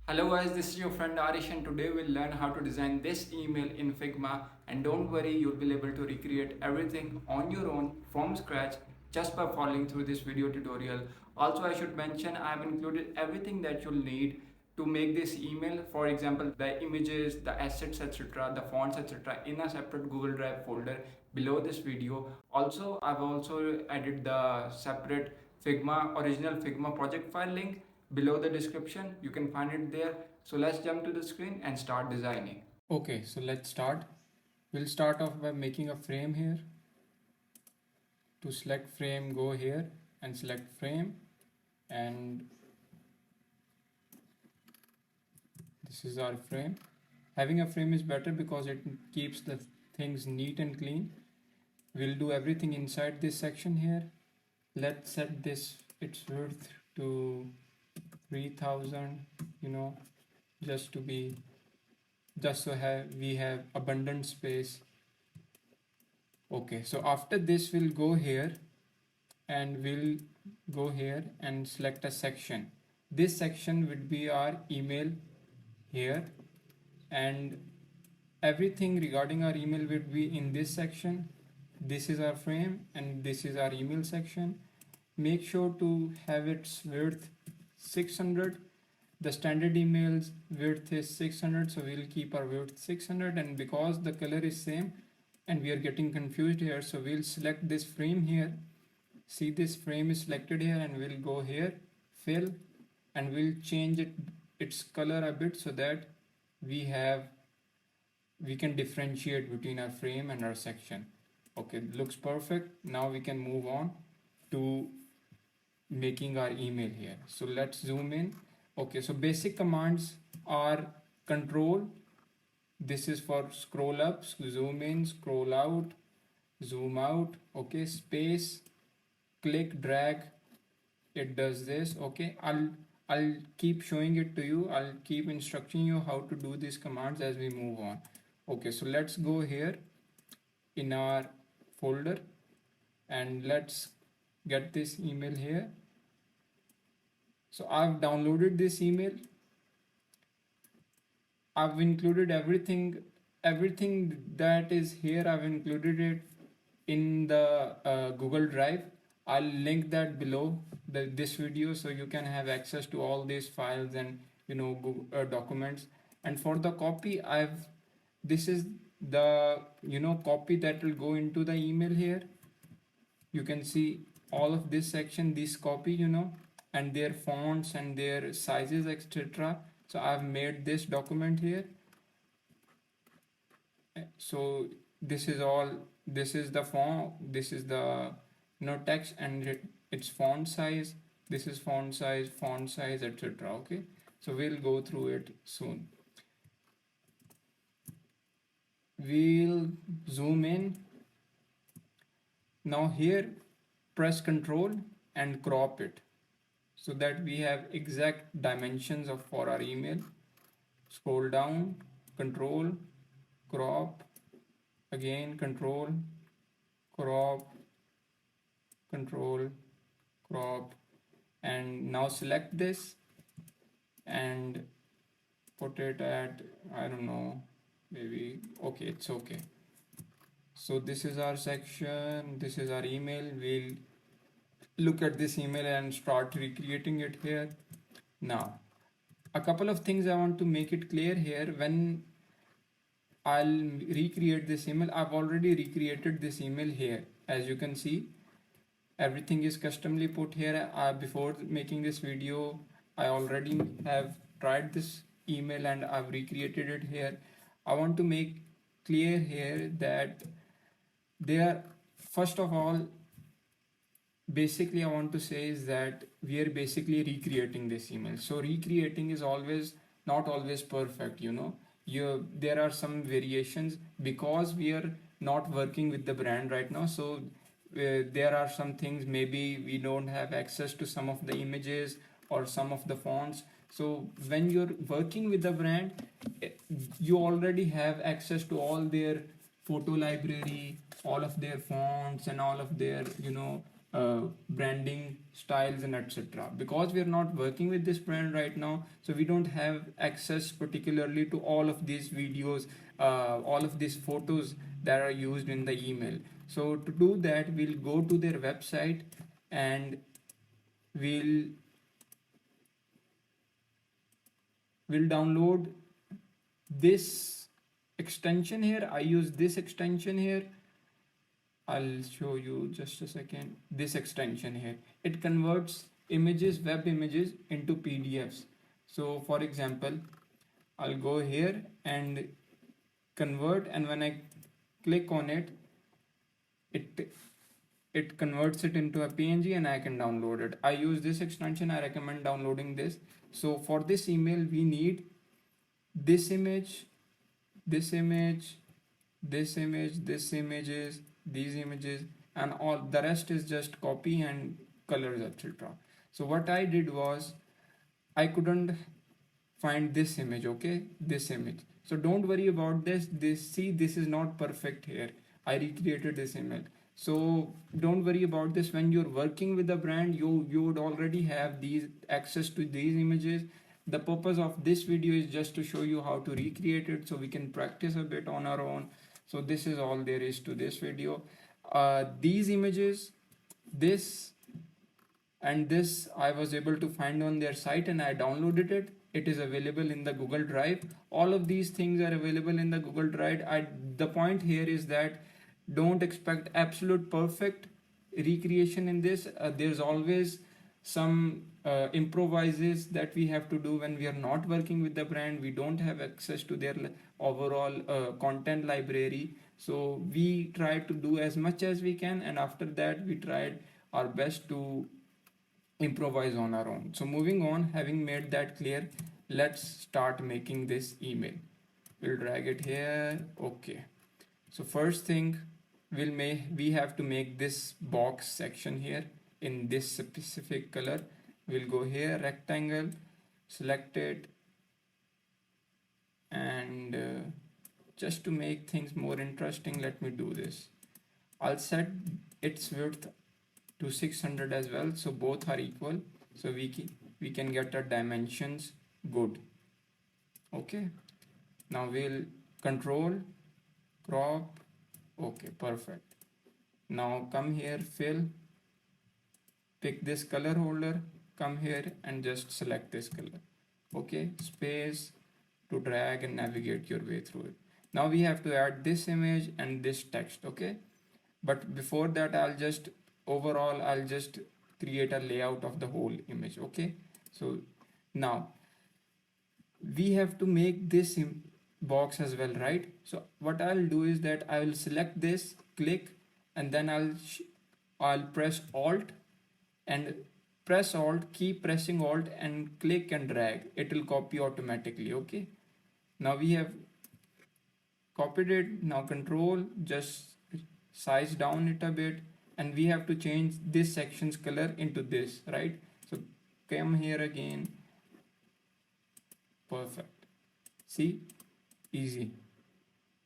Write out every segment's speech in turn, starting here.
Hello guys, this is your friend Arish and today we'll learn how to design this email in Figma, and don't worry, you'll be able to recreate everything on your own from scratch just by following through this video tutorial. Also, I should mention I have included everything that you'll need to make this email. For example, the images, the assets, etc., the fonts, etc., in a separate Google Drive folder below this video. Also, I've also added the separate original Figma project file link below the description. You can find it there. So let's jump to the screen and start designing. Okay, so let's start. We'll start off by making a frame here. To select frame, go here and select frame, and this is our frame. Having a frame is better because it keeps the things neat and clean. We'll do everything inside this section here. Let's set this its width to 3000, just to be we have abundant space. Okay, so after this we'll go here and select a section. This section would be our email here, and everything regarding our email would be in this section. This is our frame and this is our email section. Make sure to have its width 600. The standard emails width is 600, so we'll keep our width 600. And because the color is same and we are getting confused here, so we'll select this frame here. See, this frame is selected here, and we'll go here, fill, and we'll change its color a bit so that we can differentiate between our frame and our section. Okay, looks perfect. Now we can move on to making our email here. So let's zoom in. Okay, so basic commands are control. This is for scroll up, zoom in, scroll out, zoom out. Okay, space, click, drag. It does this. Okay, I'll keep showing it to you. I'll keep instructing you how to do these commands as we move on. Okay, so let's go here in our folder and let's get this email here. So I've downloaded this email. I've included everything that is here. I've included it in the Google Drive. I'll link that below this video so you can have access to all these files and Google, documents. And for the copy, this is the copy that will go into the email here. You can see all of this section, this copy, and their fonts and their sizes, etc. So I've made this document here. So this is the font, this is the text and its font size. This is font size, etc. Okay, so we'll go through it soon. We'll zoom in. Now here, press Ctrl and crop it so that we have exact dimensions for our email. Scroll down, Control, crop, again Control, crop, Control, crop, and now select this and put it at, I don't know, maybe, okay, it's okay. So this is our section, this is our email. We'll look at this email and start recreating it here. Now, a couple of things I want to make it clear here. When I'll recreate this email, I've already recreated this email here. As you can see, everything is customly put here. Before making this video, I already have tried this email and I've recreated it here. I want to make clear here that first of all, basically I want to say is that we are basically recreating this email. So recreating is not always perfect, there are some variations because we are not working with the brand right now. So there are some things, maybe we don't have access to some of the images or some of the fonts. So when you're working with the brand, you already have access to all their photo library, all of their fonts and all of their branding styles and etc. Because we are not working with this brand right now, so we don't have access particularly to all of these videos, all of these photos that are used in the email. So to do that, we'll go to their website and we'll download this extension here. I use this extension here. I'll show you just a second. This extension here, it converts images, web images into PDFs. So for example, I'll go here and convert, and when I click on it, it converts it into a PNG and I can download it. I use this extension. I recommend downloading this. So for this email, we need this image, this image, this image, this images, these images, and all the rest is just copy and colors, etc. So what I did was, I couldn't find this image, okay, this image. So don't worry about this. This is not perfect here. I recreated this image. So don't worry about this. When you're working with a brand, you would already have these access to these images. The purpose of this video is just to show you how to recreate it so we can practice a bit on our own. So this is all there is to this video. These images, this and this, I was able to find on their site and I downloaded it. It is available in the Google Drive. All of these things are available in the Google Drive. The point here is that don't expect absolute perfect recreation in this. There's always some improvises that we have to do when we are not working with the brand. We don't have access to their overall content library. So we try to do as much as we can, and after that we tried our best to improvise on our own. So moving on, having made that clear, let's start making this email. We'll drag it here. Okay. So first thing, we have to make this box section here in this specific color. We'll go here, rectangle, select it, and just to make things more interesting, let me do this. I'll set its width to 600 as well, so both are equal, so we can get our dimensions good. Okay, now we'll control crop. Okay, perfect. Now come here, fill, pick this color holder, come here and just select this color. Okay, space to drag and navigate your way through it. Now we have to add this image and this text. Okay, but before that I'll just create a layout of the whole image. Okay, so now we have to make this box as well, right? So what I'll do is that I will select this, click, and then I'll press Alt and press Alt, keep pressing Alt and click and drag. It will copy automatically. Okay, now we have copied it. Now Control, just size down it a bit, and we have to change this section's color into this, right? So come here again. Perfect. See, easy.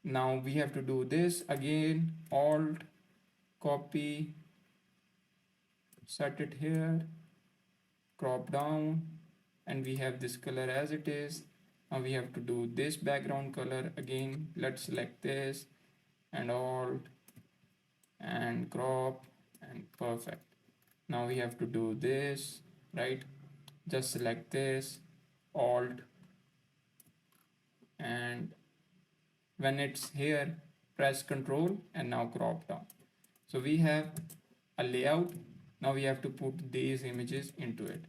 Now we have to do this again. Alt, copy, set it here, crop down, and we have this color as it is. Now we have to do this background color again. Let's select this and Alt and crop, and perfect. Now we have to do this, right? Just select this, Alt, and when it's here, press Control and now crop down. So we have a layout. Now we have to put these images into it.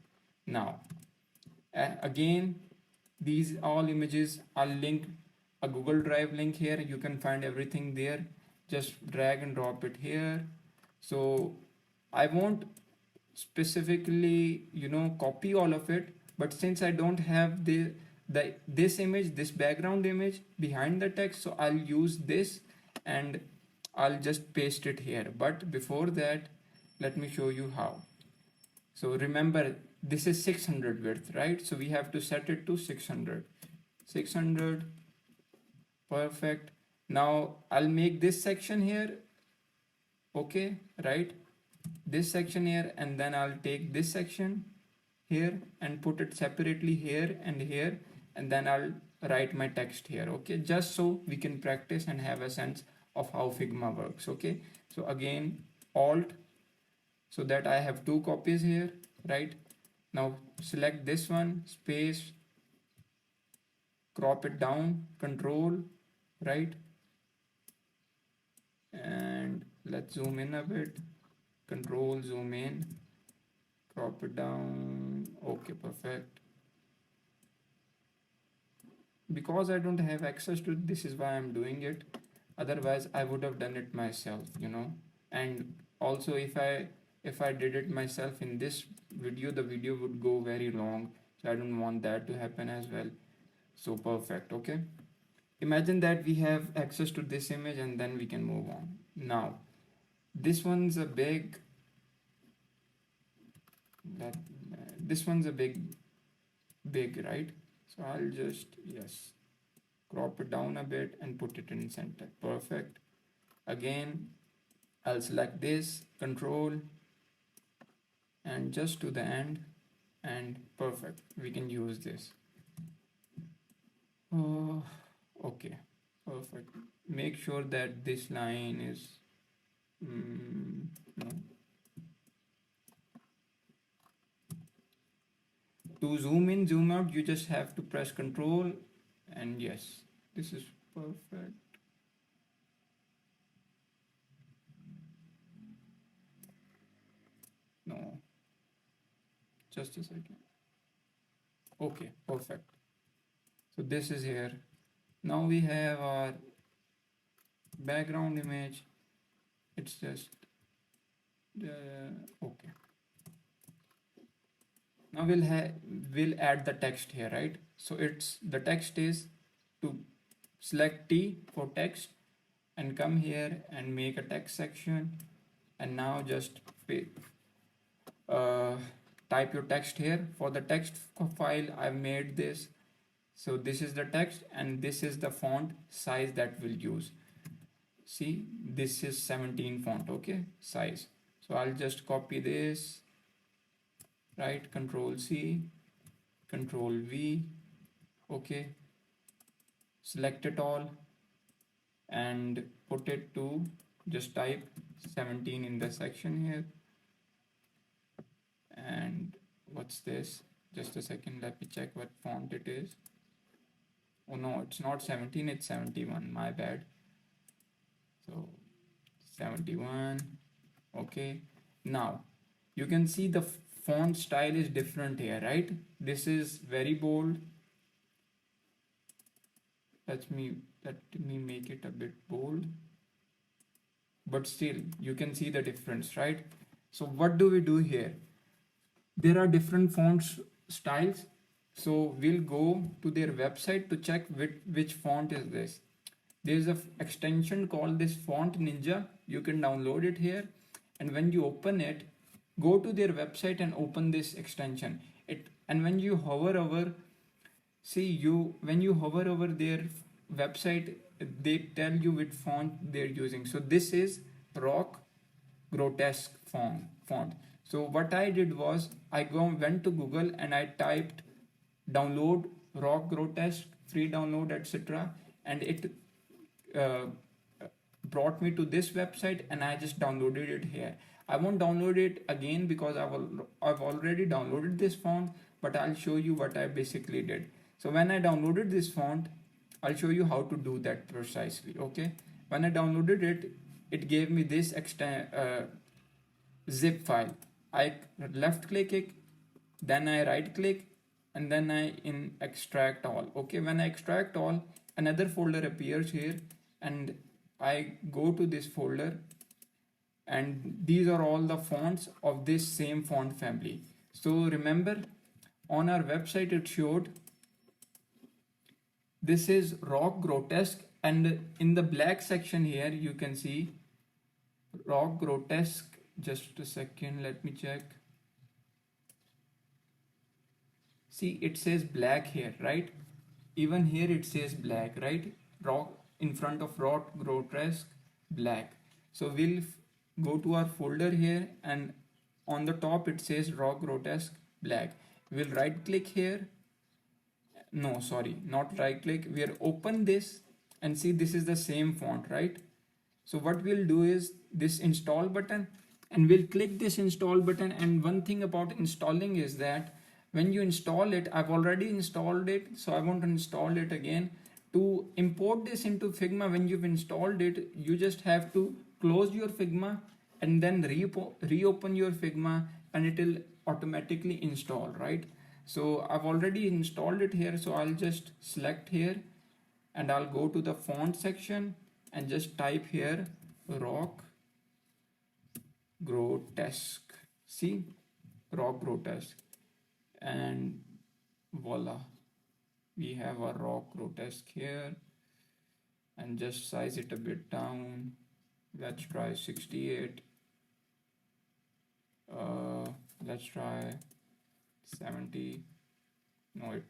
Now again, these all images are linked, a Google Drive link here. You can find everything there. Just drag and drop it here. So I won't specifically copy all of it, but since I don't have this image, this background image behind the text, so I'll use this and I'll just paste it here. But before that, let me show you how. So remember, this is 600 width, right? So we have to set it to 600. Perfect. Now I'll make this section here. Okay, right? this section here, and then I'll take this section here and put it separately here and here, and then I'll write my text here. Okay, just so we can practice and have a sense of how Figma works. Okay, so again Alt, so that I have two copies here, right? Now select this one, space, crop it down, control, right? And let's zoom in a bit, control, zoom in, crop it down. Okay, perfect. Because I don't have access to it, this is why I'm doing it. Otherwise I would have done it myself, you know. And also if I did it myself in this video, the video would go very long, so I don't want that to happen as well. So perfect. Okay, imagine that we have access to this image, and then we can move on. Now this one's a big, that this one's a big, right? So I'll just, yes, crop it down a bit and put it in center. Perfect. Again I'll select this, control, and just to the end, and perfect, we can use this. Okay, perfect. Make sure that this line is no. To zoom in, zoom out, you just have to press control, and yes, this is perfect. No, just a second. Okay, perfect. So this is here. Now we have our background image. It's just okay. Now we'll add the text here, right? So it's, the text is, to select T for text and come here and make a text section, and now just type your text here. For the text file I've made this, so this is the text and this is the font size that we'll use. See, this is 17 font, okay, size. So I'll just copy this, right, control C, control V, okay, select it all and put it to, just type 17 in the section here. And what's this? Just a second, let me check what font it is. Oh no, it's not 17, it's 71, my bad. So 71, okay. Now you can see the font style is different here, right? This is very bold. Let me make it a bit bold, but still you can see the difference, right? So what do we do here? There are different fonts styles, so we'll go to their website to check which font is this. There's a extension called this Font Ninja. You can download it here, and when you open it, go to their website and open this extension. And when you hover over, when you hover over their website, they tell you which font they're using. So this is Rock Grotesque font. So what I did was I went to Google and I typed download Rock Grotesque, free download, etc. And it brought me to this website, and I just downloaded it here. I won't download it again because I've already downloaded this font, but I'll show you what I basically did. So when I downloaded this font, I'll show you how to do that precisely. Okay, when I downloaded it, it gave me this zip file. I left click it, then I right click, and then I extract all. Okay, when I extract all, another folder appears here, and I go to this folder, and these are all the fonts of this same font family. So remember, on our website it showed this is Rock Grotesque, and in the black section here you can see Rock Grotesque. Just a second, let me check. See, it says black here, right? Even here it says black, right? Rock in front of Rock Grotesque, black. So we'll go to our folder here, and on the top it says raw grotesque black. We'll right click here. No, sorry, not right click. We'll open this and see this is the same font, right? So what we'll do is this install button, and we'll click this install button. And one thing about installing is that when you install it, I've already installed it, so I want to install it again. To import this into Figma, when you've installed it, you just have to close your Figma and then reopen your Figma, and it will automatically install, right? So I've already installed it here, so I'll just select here and I'll go to the font section and just type here rock grotesque. See, rock grotesque, and voila, we have a rock grotesque here. And just size it a bit down. Let's try 68. Let's try 70. No, it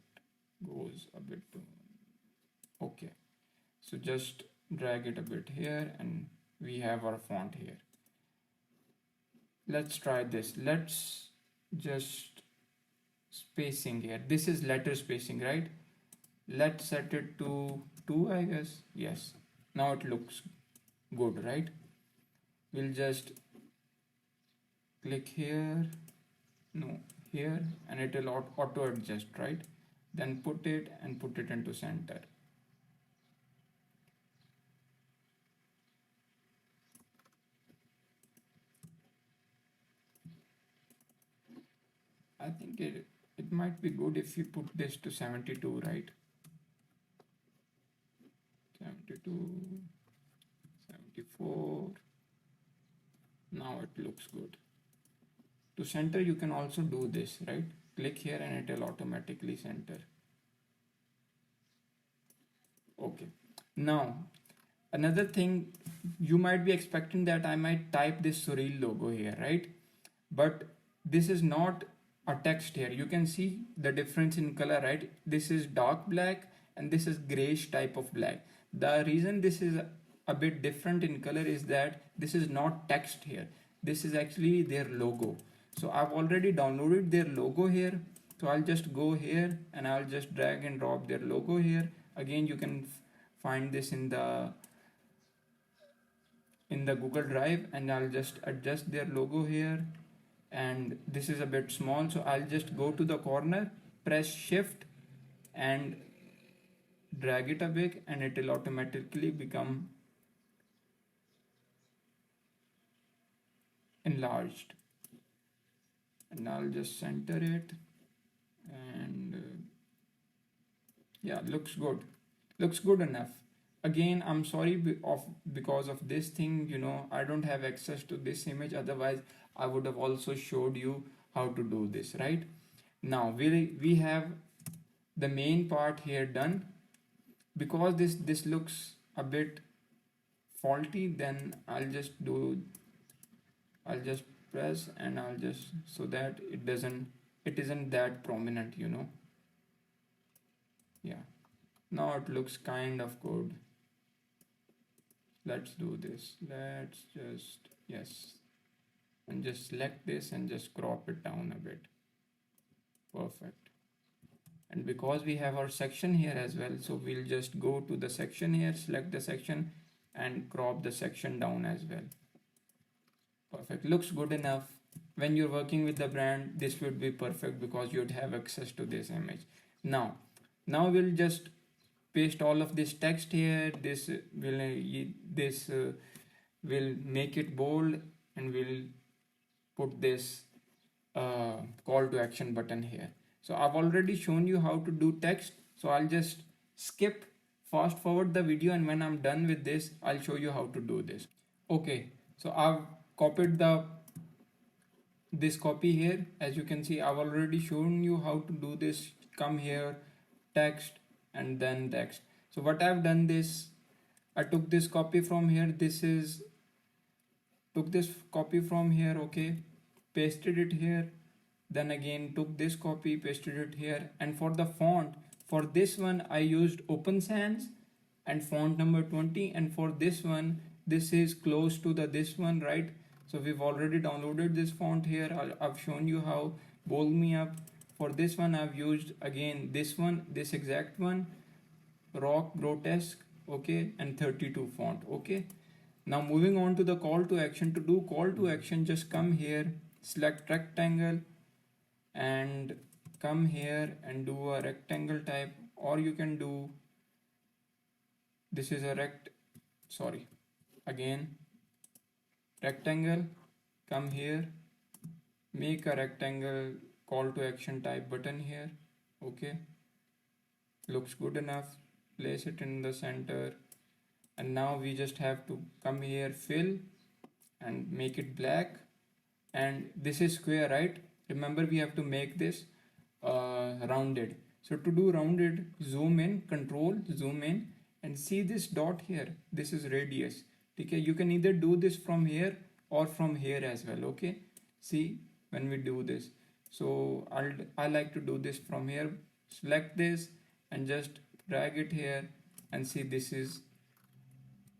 goes a bit too. Okay, so just drag it a bit here and we have our font here. Let's try this. Let's just spacing here. This is letter spacing, right? Let's set it to 2, I guess. Yes, now it looks good, right? We'll just click here, no, here, and it will auto adjust, right? Then put it into center. I think it might be good if you put this to 72, right? 72, 74. Now it looks good. To center, you can also do this, right? Click here and it will automatically center. Okay. Now, another thing, you might be expecting that I might type this Surreal logo here, right? But this is not a text here. You can see the difference in color, right? This is dark black and this is grayish type of black. The reason this is a bit different in color is that this is not text here. This is actually their logo. So I've already downloaded their logo here. So I'll just go here and I'll just drag and drop their logo here. Again, you can find this in the Google Drive, and I'll just adjust their logo here. And this is a bit small, so I'll just go to the corner, press shift and drag it a bit, and it will automatically become enlarged. And I'll just center it, and yeah, looks good enough. Again, I'm sorry because of this thing, I don't have access to this image, otherwise I would have also showed you how to do this, right? Now we have the main part here done. Because this looks a bit faulty, then I'll just press and I'll just, so that it isn't that prominent, yeah. Now it looks kind of good. Let's do this. Let's just, yes, and just select this and just crop it down a bit. Perfect. And because we have our section here as well, so we'll just go to the section here, select the section and crop the section down as well. Perfect. Looks good enough. When you're working with the brand, this would be perfect because you'd have access to this image. Now we'll just paste all of this text here. This will make it bold, and we'll put this call to action button here. So I've already shown you how to do text, so I'll just fast forward the video, and when I'm done with this, I'll show you how to do this. Okay, so I've copied this copy here. As you can see, I've already shown you how to do this. Come here, text, and then text. So what I've done this, I took this copy from here. Took this copy from here, okay, pasted it here, then again took this copy, pasted it here. And for the font, for this one I used Open Sans and font number 20, and for this one, this is close to this one, right? So we've already downloaded this font here. I've shown you how. Bold me up. For this one I've used again this one, this exact one, rock grotesque, okay, and 32 font, okay. Now moving on to the call to action. To do call to action, just come here, select rectangle, and come here and do a rectangle type, or you can do, this is a sorry, again rectangle, come here, make a rectangle call to action type button here, okay, looks good enough, place it in the center, and now we just have to come here, fill, and make it black, and this is square, right? Remember, we have to make this rounded. So to do rounded, zoom in, control zoom in, and see this dot here, this is radius, okay. You can either do this from here or from here as well, okay. See, when we do this, so I like to do this from here. Select this and just drag it here, and see, this is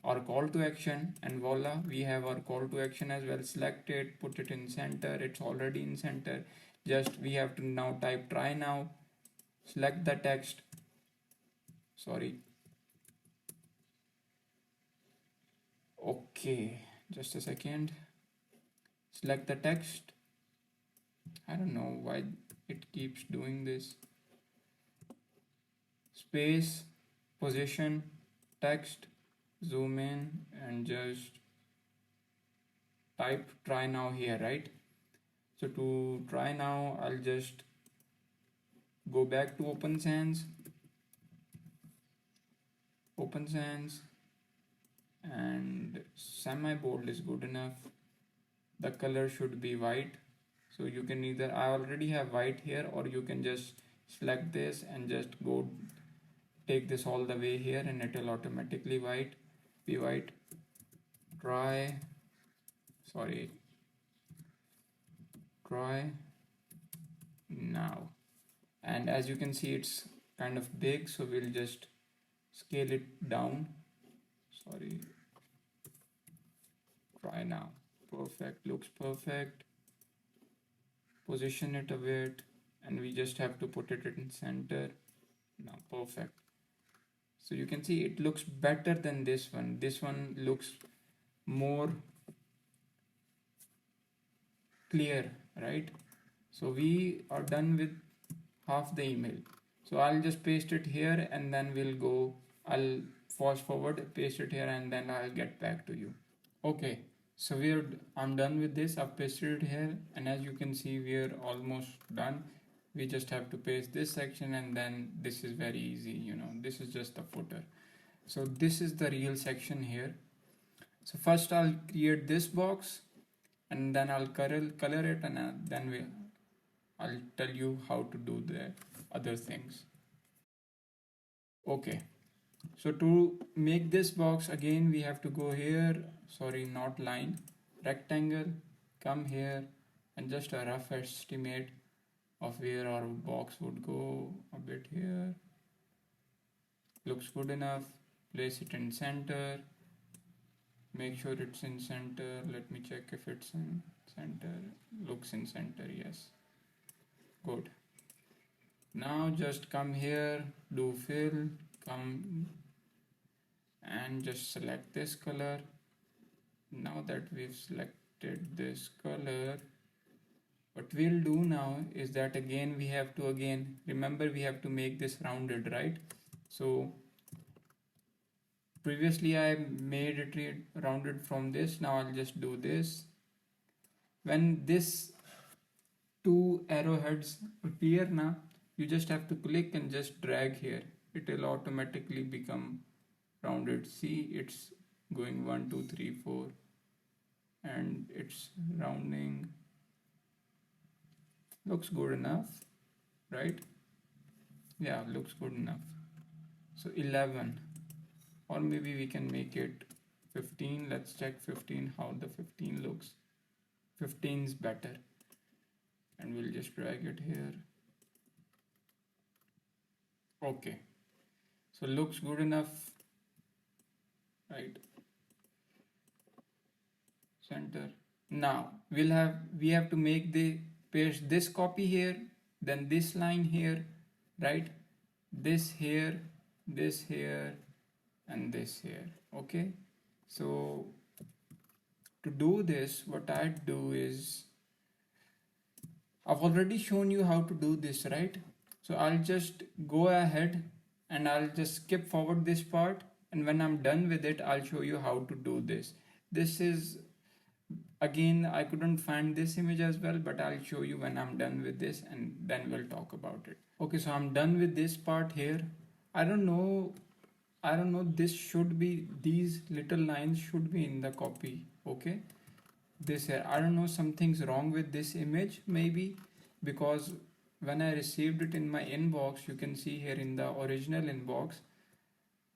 our call to action, and voila, we have our call to action as well. Select it, put it in center, it's already in center. Just we have to now type try now, select the text, sorry, okay, just a second, select the text. I don't know why it keeps doing this. Space, position, text, zoom in, and just type try now here, right? So to try now, I'll just go back to Open Sans, and semi bold is good enough. The color should be white, so you can either, I already have white here, or you can just select this and just go take this all the way here, and it will automatically be white. Try now, and as you can see, it's kind of big, so we'll just scale it down. Sorry, try now, perfect, looks perfect. Position it a bit, and we just have to put it in center. Now perfect. So you can see it looks better than this one. This one looks more clear, right? So we are done with half the email. So I'll just paste it here, and then I'll fast forward, paste it here, and then I'll get back to you. Okay, so I'm done with this. I've pasted it here, and as you can see, we're almost done. We just have to paste this section, and then this is very easy, this is just the footer. So this is the real section here. So first I'll create this box, and then I'll color it, and then I'll tell you how to do the other things. Okay, so to make this box, again we have to go here, sorry, not line, rectangle, come here, and just a rough estimate of where our box would go, a bit here, looks good enough, place it in center, make sure it's in center, let me check if it's in center, looks in center, yes, good. Now just come here, do fill, come and just select this color. Now that we've selected this color, what we'll do now is that again we have to remember, we have to make this rounded, right? So previously I made it rounded from this. Now I'll just do this. When this two arrowheads appear now, you just have to click and just drag here. It will automatically become rounded. See, it's going 1 2 3 4, and it's rounding. Looks good enough, right? Yeah, looks good enough. So 11, or maybe we can make it 15. Let's check 15, how the 15 looks. 15 is better, and we'll just drag it here. Okay, so looks good enough, right? Center. Now we have to make the paste this copy here, then this line here, right? This here, this here, and this here. Okay, so to do this, what I do is, I've already shown you how to do this, right? So I'll just go ahead and I'll just skip forward this part, and when I'm done with it, I'll show you how to do this. This is, again, I couldn't find this image as well, but I'll show you when I'm done with this, and then we'll talk about it. Okay, so I'm done with this part here. I don't know, this should be, these little lines should be in the copy. Okay, this here, I don't know, something's wrong with this image maybe, because when I received it in my inbox, you can see here in the original inbox,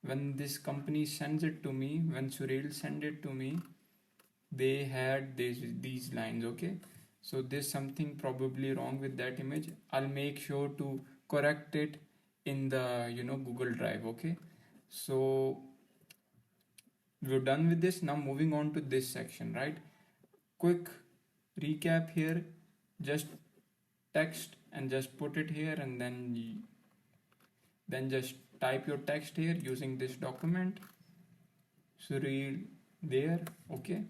when this company sends it to me, when Surreal sent it to me, they had these lines. Okay, so there's something probably wrong with that image. I'll make sure to correct it in the Google Drive. Okay, so we're done with this. Now moving on to this section, right? Quick recap here, just text and just put it here, and then just type your text here using this document Surreal there. Okay,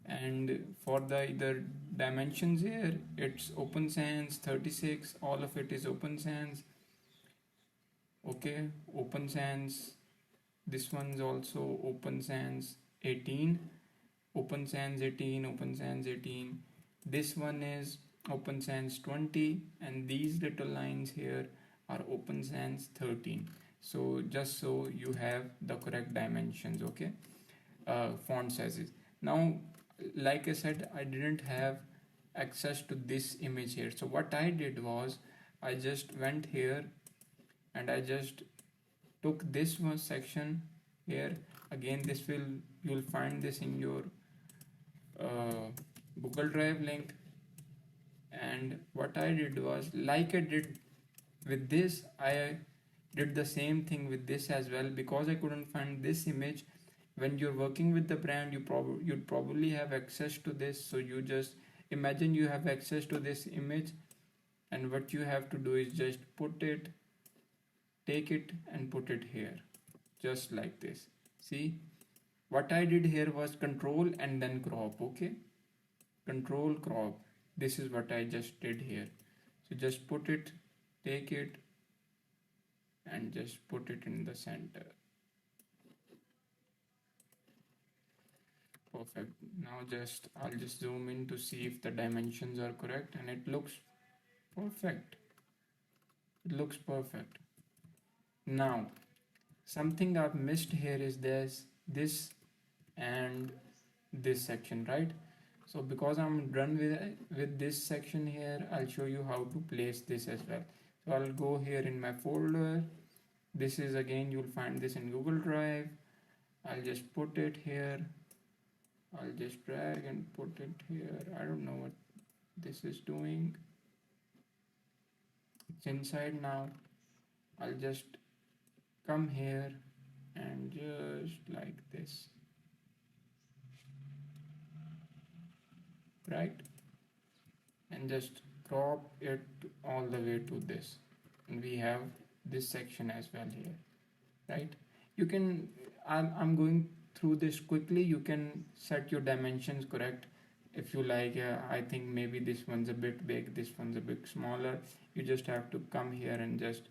and for the either dimensions here, it's open sans 36, all of it is open sans. Okay, open sans, this one's also open sans 18, open sans 18, open sans 18, this one is open sans 20, and these little lines here are open sans 13. So just so you have the correct dimensions. Okay, font sizes. Now, like I said, I didn't have access to this image here, so what I did was, I just went here and I just took this one section here. Again, this will, you'll find this in your Google Drive link. And what I did was, like I did with this, I did the same thing with this as well, because I couldn't find this image. When you're working with the brand, you'd probably have access to this, so you just imagine you have access to this image, and what you have to do is just put it, take it and put it here, just like this. See, what I did here was control and then crop. Okay, control crop, this is what I just did here. So just put it, take it and just put it in the center. Perfect. Now I'll just zoom in to see if the dimensions are correct, and it looks perfect. It looks perfect. Now, something I've missed here is this and this section, right? So because I'm done with this section here, I'll show you how to place this as well. So I'll go here in my folder. This is, again, you'll find this in Google Drive. I'll just put it here. I'll just drag and put it here. I don't know what this is doing. It's inside now. I'll just come here and just like this, right? And just crop it all the way to this, and we have this section as well here, right? You can, I'm going through this quickly. You can set your dimensions correct if you like. I think maybe this one's a bit big, this one's a bit smaller. You just have to come here and just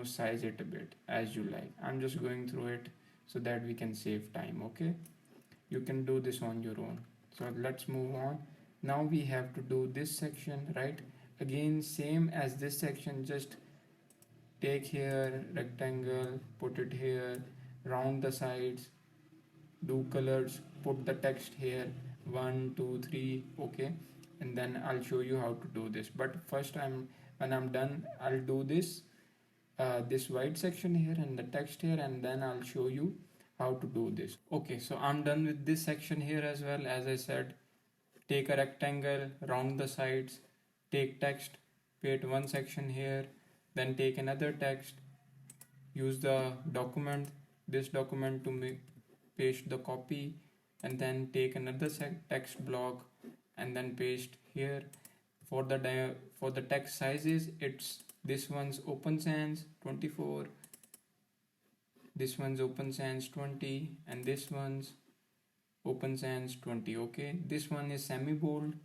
size it a bit as you like. I'm just going through it so that we can save time. Okay, you can do this on your own. So let's move on. Now we have to do this section, right? Again, same as this section, just take here rectangle, put it here, round the sides, do colors, put the text here, 1 2 3. Okay, and then I'll show you how to do this. But first, when I'm done, I'll do this white section here and the text here, and then I'll show you how to do this. Okay, so I'm done with this section here as well. As I said, take a rectangle, round the sides, take text, create one section here, then take another text, use the document, this document to paste the copy, and then take another text block and then paste here. For the text sizes, it's this one's open sans 24, this one's open sans 20, and this one's open sans 20. Okay, this one is semi bold,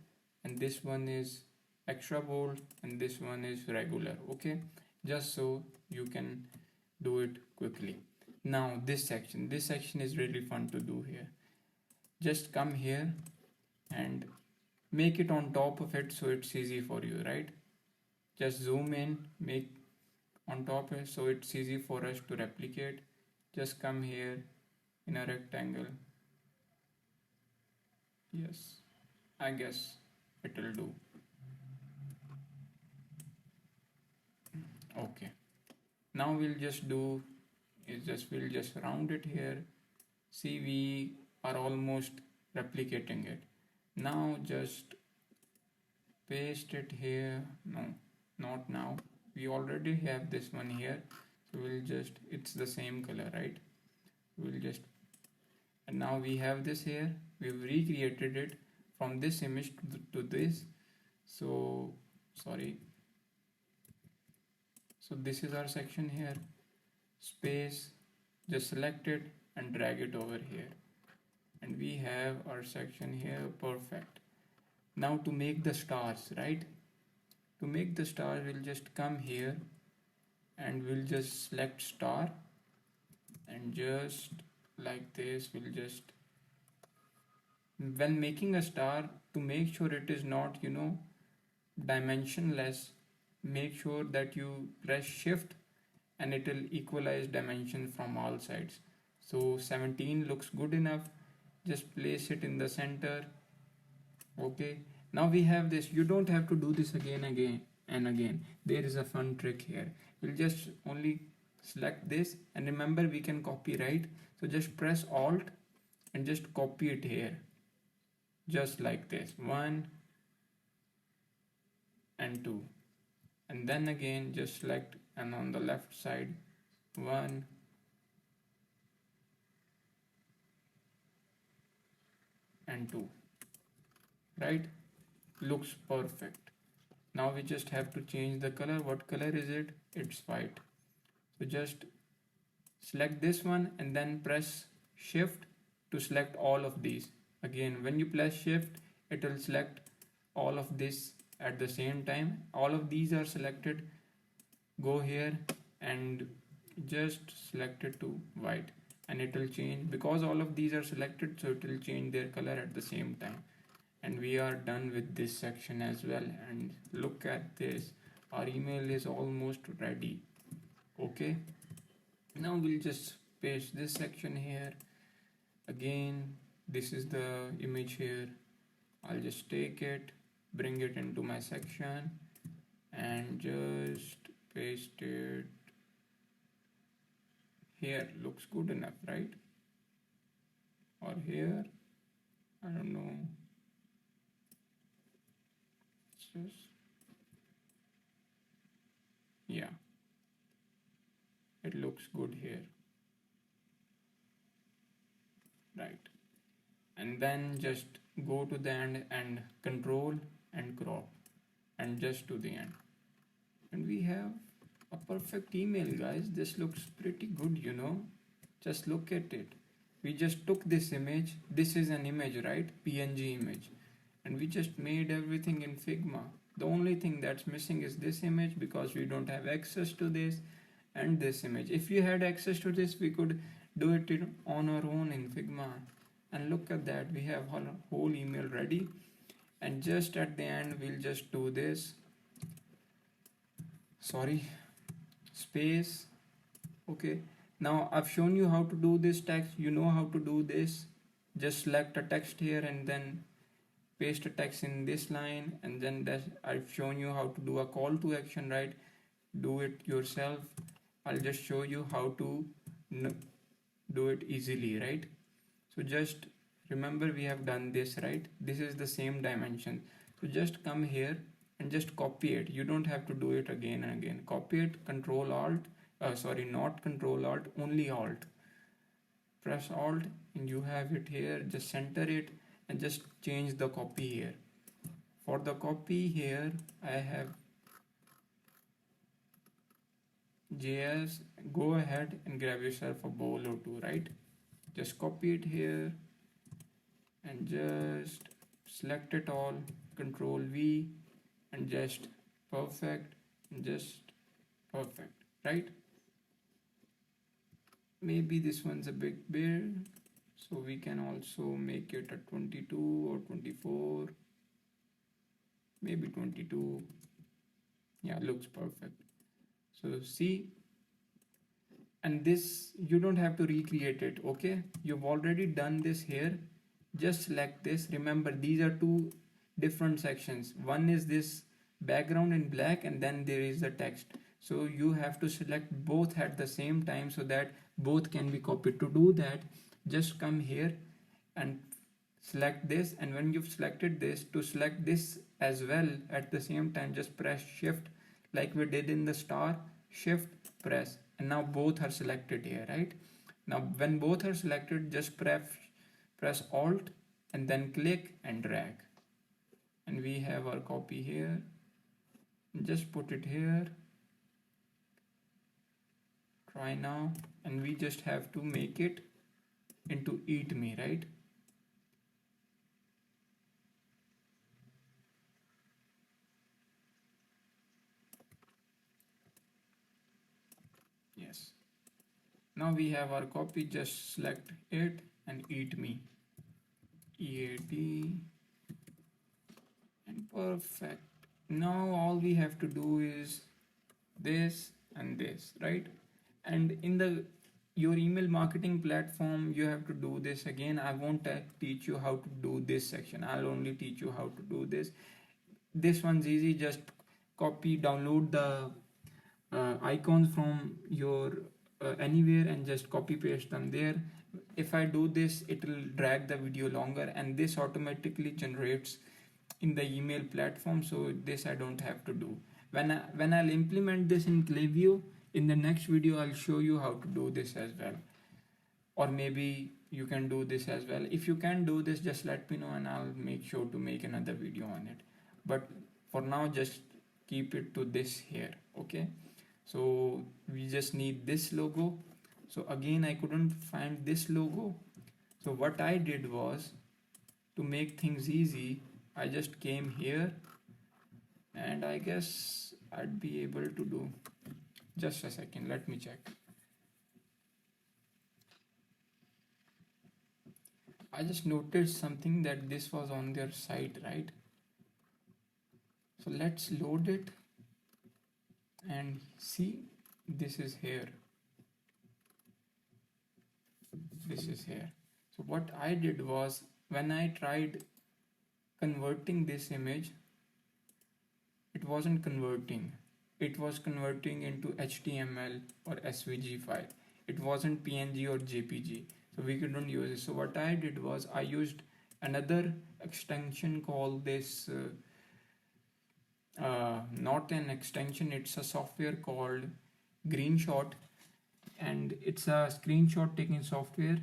and this one is extra bold, and this one is regular. Okay, just so you can do it quickly. Now this section is really fun to do here. Just come here and make it on top of it so it's easy for you, right? Just zoom in, make on top so it's easy for us to replicate. Just come here in a rectangle. Yes, I guess it will do. Okay, now we'll just round it here. See, we are almost replicating it. Now just paste it here. No, not now. We already have this one here, so we'll just, it's the same color, right? We'll just, and now we have this here. We've recreated it from this image to this. So sorry, so this is our section here. Space, just select it and drag it over here, and we have our section here. Perfect. Now to make the stars, right? To make the stars, we'll just come here and we'll just select star, and just like this, we'll just, when making a star, to make sure it is not, dimensionless, make sure that you press shift and it will equalize dimension from all sides. So 17 looks good enough. Just place it in the center. Okay, now we have this. You don't have to do this again and again. There is a fun trick here. We'll just only select this, and remember we can copy, right? So just press alt and just copy it here, just like this, 1 and 2, and then again just select, and on the left side 1 and 2, right? Looks perfect. Now we just have to change the color. What color is it? It's white. So just select this one and then press shift to select all of these. Again, when you press shift, it will select all of this at the same time. All of these are selected. Go here and just select it to white, and it will change because all of these are selected, so it will change their color at the same time. And we are done with this section as well. And look at this, our email is almost ready. Okay, now we'll just paste this section here. Again, this is the image here. I'll just take it, bring it into my section, and just paste it here. Looks good enough, right? Or here, I don't know. Just, yeah, it looks good here, right? And then just go to the end and control and crop, and just to the end, and we have a perfect email, guys. This looks pretty good, just look at it. We just took this image. This is an image, right? PNG image, and we just made everything in Figma. The only thing that's missing is this image, because we don't have access to this, and this image. If we had access to this, we could do it on our own in Figma. And look at that, we have our whole email ready. And just at the end, we'll just do this, sorry, space. Okay, now I've shown you how to do this text. You know how to do this. Just select a text here and then paste a text in this line, and then I've shown you how to do a call to action, right? Do it yourself. I'll just show you how to do it easily, right? So just remember, we have done this, right? This is the same dimension. So just come here and just copy it. You don't have to do it again and again. Copy it, control alt, not control alt, only alt. press Alt and you have it here. Just center it and just change the copy here. For the copy here, I have JS. Go ahead and grab yourself a bowl or two, right? Just copy it here and just select it all, Control V, and just perfect, and just perfect, right? Maybe this one's a bit big, so we can also make it a 22 or 24, maybe 22. Yeah, looks perfect. So see, and this you don't have to recreate it, okay? You've already done this here. Just select this. Remember, these are two different sections. One is this background in black, and then there is the text. So you have to select both at the same time so that both can be copied. To do that, just come here and select this, and when you've selected this, to select this as well at the same time, just press shift like we did in the star. Shift, press, and now both are selected here, right? Now when both are selected, just press Alt and then click and drag, and we have our copy here. Just put it here. Try now, and we just have to make it into eat me, right? Yes. Now we have our copy. Just select it and eat me. EAT, and perfect. Now all we have to do is this and this, right? And in the your email marketing platform, you have to do this again. I won't teach you how to do this section. I'll only teach you how to do this. This one's easy. Just copy, download the icons from your anywhere and just copy paste them there. If I do this, it will drag the video longer, and this automatically generates in the email platform, so this I don't have to do. When I'll implement this in Klaviyo, in the next video I'll show you how to do this as well, or maybe you can do this as well. If you can do this, just let me know and I'll make sure to make another video on it. But for now, just keep it to this here, okay? So we just need this logo. So again, I couldn't find this logo. So what I did was, to make things easy, I just came here, and I guess I'd be able to do. Just a second, let me check. I just noticed something, that this was on their site, right? So let's load it and see. This is here. This is here. So what I did was, when I tried converting this image, it wasn't converting. It was converting into HTML or SVG file. It wasn't PNG or JPG. So we couldn't use it. So what I did was, I used another extension called this, not an extension, it's a software called Greenshot, and it's a screenshot taking software.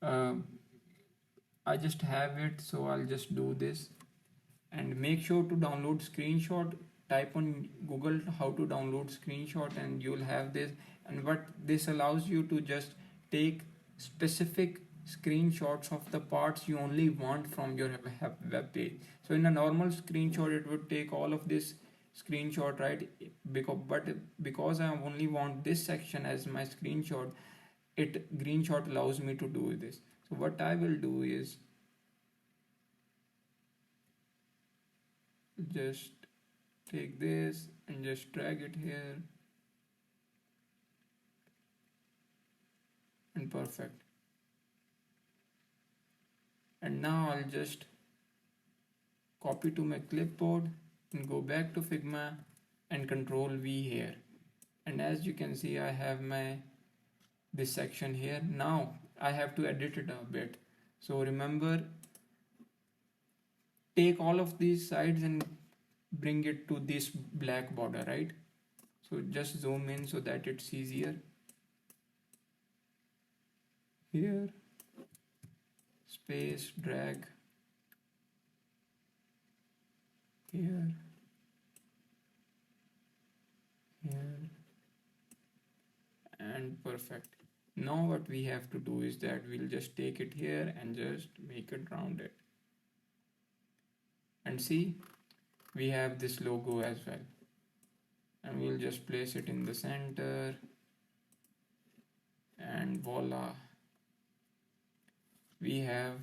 I just have it, so I'll just do this. And make sure to download screenshot. Type on Google how to download screenshot, and you'll have this. And what this allows you to just take specific screenshots of the parts you only want from your web page. So in a normal screenshot, it would take all of this screenshot, right? Because I only want this section as my screenshot, Greenshot allows me to do this. So what I will do is just take this and just drag it here, and perfect. And now I'll just copy to my clipboard and go back to Figma and Control V here. And as you can see, I have this section here. Now I have to edit it a bit. So remember, take all of these sides and bring it to this black border, right? So just zoom in so that it's easier. here, space, drag here, here, and perfect. Now what we have to do is that we'll just take it here and just make it rounded. And see, we have this logo as well. And we'll just place it in the center, and voila, we have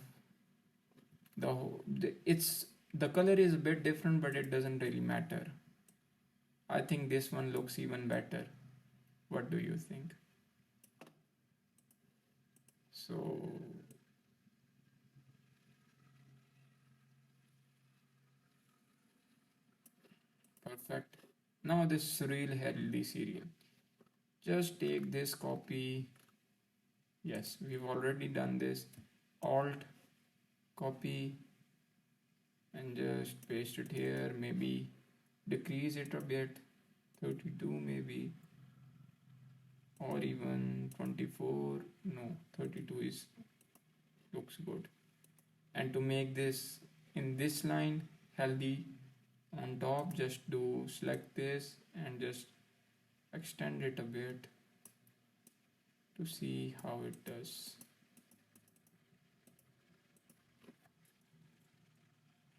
the color is a bit different, but it doesn't really matter. I think this one looks even better. What do you think? So perfect. Now this surreal healthy cereal. Just take this copy. Yes, we've already done this. Alt copy and just paste it here. Maybe decrease it a bit, 32 maybe, or even 24. No, 32 is looks good. And to make this in this line healthy on top, just do select this and just extend it a bit to see how it does.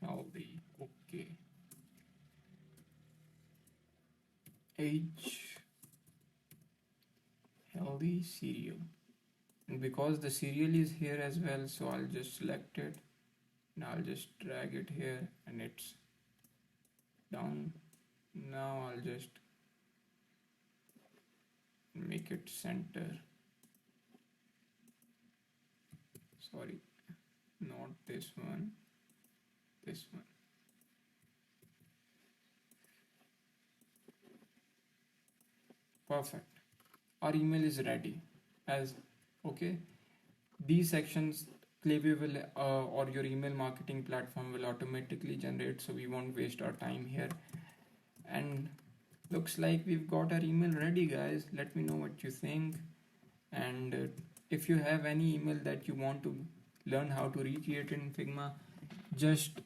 Healthy, okay. H, healthy cereal. And because the cereal is here as well, so I'll just select it and I'll just drag it here and it's down. Now I'll just make it center. Sorry, not this one, this one. Perfect. Our email is ready. As okay, these sections Klaviyo will or your email marketing platform will automatically generate, so we won't waste our time here. And looks like we've got our email ready, guys. Let me know what you think. And if you have any email that you want to learn how to recreate in Figma, just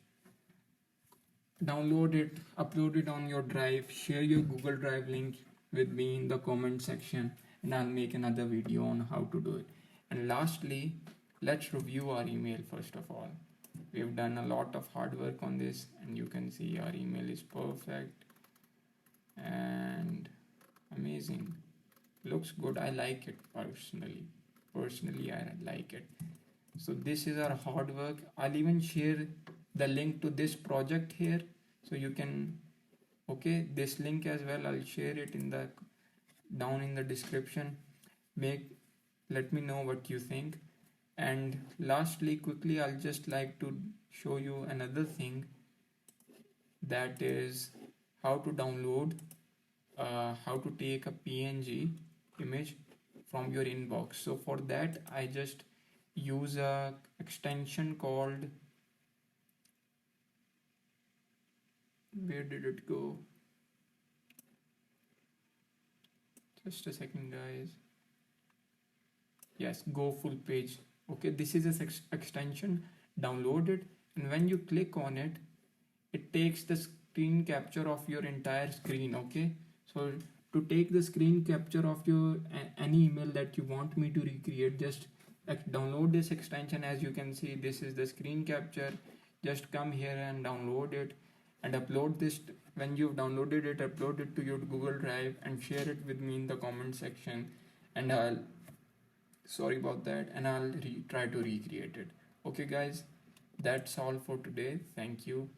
download it, upload it on your drive, share your Google Drive link with me in the comment section, and I'll make another video on how to do it. And lastly, let's review our email first of all. We've done a lot of hard work on this, and you can see our email is perfect and amazing. Looks good. I like it personally. I like it. So this is our hard work. I'll even share the link to this project here, so you can okay this link as well. I'll share it in the down in the description. Let me know what you think. And lastly, quickly, I'll just like to show you another thing, that is how to download how to take a PNG image from your inbox. So for that, I just use a extension called, where did it go? Just a second, guys. Yes, go full page. Okay, this is a extension. Download it, and when you click on it, it takes the screen capture of your entire screen. Okay, so to take the screen capture of your any email that you want me to recreate, just download this extension. As you can see, this is the screen capture. Just come here and download it and upload this. When you've downloaded it, upload it to your Google Drive and share it with me in the comment section, and I'll sorry about that, and I'll try to recreate it. Okay guys, that's all for today. Thank you.